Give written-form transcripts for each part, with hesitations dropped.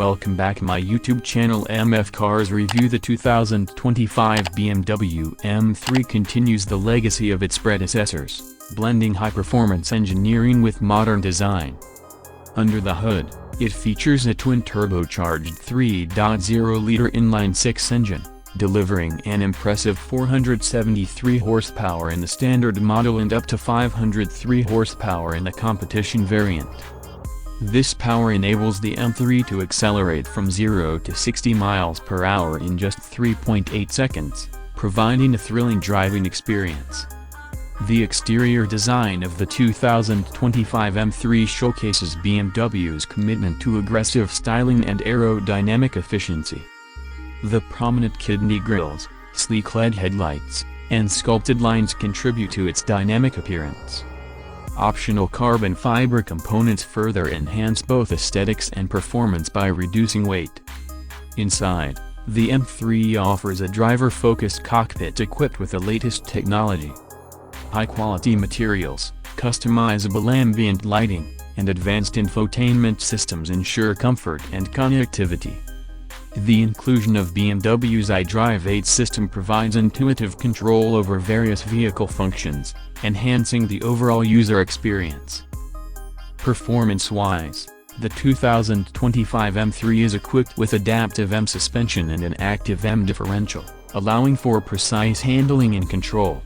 Welcome back my YouTube channel MF Cars Review. The 2025 BMW M3 continues the legacy of its predecessors, blending high-performance engineering with modern design. Under the hood, it features a twin-turbocharged 3.0-liter inline-six engine, delivering an impressive 473 horsepower in the standard model and up to 503 horsepower in the competition variant. This power enables the M3 to accelerate from 0 to 60 miles per hour in just 3.8 seconds, providing a thrilling driving experience. The exterior design of the 2025 M3 showcases BMW's commitment to aggressive styling and aerodynamic efficiency. The prominent kidney grilles, sleek LED headlights, and sculpted lines contribute to its dynamic appearance. Optional carbon fiber components further enhance both aesthetics and performance by reducing weight. Inside, the M3 offers a driver-focused cockpit equipped with the latest technology. High-quality materials, customizable ambient lighting, and advanced infotainment systems ensure comfort and connectivity. The inclusion of BMW's xdrive 8 system provides intuitive control over various vehicle functions, enhancing the overall user experience. Performance-wise, the 2025 M3 is equipped with adaptive M suspension and an active M differential, allowing for precise handling and control.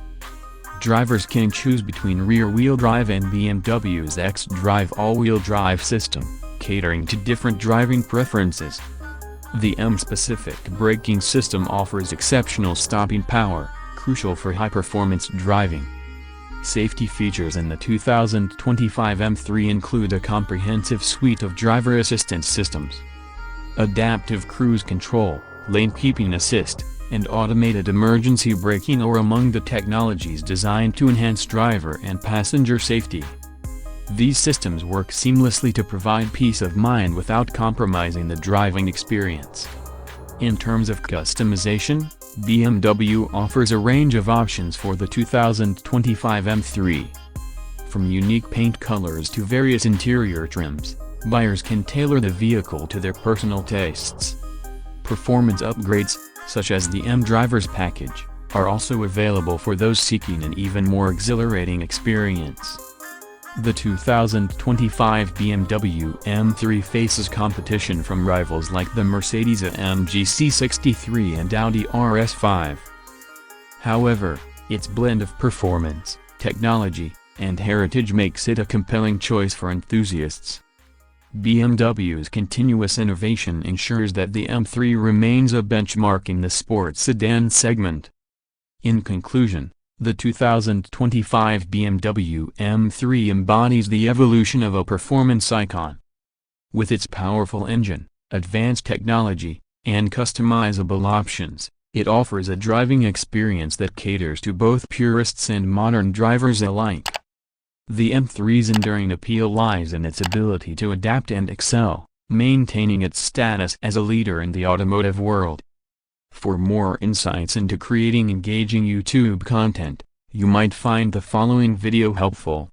Drivers can choose between rear-wheel drive and BMW's xdrive all-wheel drive system, catering to different driving preferences. The M-specific braking system offers exceptional stopping power, crucial for high-performance driving. Safety features in the 2025 M3 include a comprehensive suite of driver assistance systems. Adaptive cruise control, lane keeping assist, and automated emergency braking are among the technologies designed to enhance driver and passenger safety. These systems work seamlessly to provide peace of mind without compromising the driving experience. In terms of customization, BMW offers a range of options for the 2025 M3. From unique paint colors to various interior trims, buyers can tailor the vehicle to their personal tastes. Performance upgrades, such as the M Drivers package, are also available for those seeking an even more exhilarating experience. The 2025 BMW M3 faces competition from rivals like the Mercedes-AMG C63 and Audi RS5. However, its blend of performance, technology, and heritage makes it a compelling choice for enthusiasts. BMW's continuous innovation ensures that the M3 remains a benchmark in the sports sedan segment. In conclusion, the 2025 BMW M3 embodies the evolution of a performance icon. With its powerful engine, advanced technology, and customizable options, it offers a driving experience that caters to both purists and modern drivers alike. The M3's enduring appeal lies in its ability to adapt and excel, maintaining its status as a leader in the automotive world. For more insights into creating engaging YouTube content, you might find the following video helpful.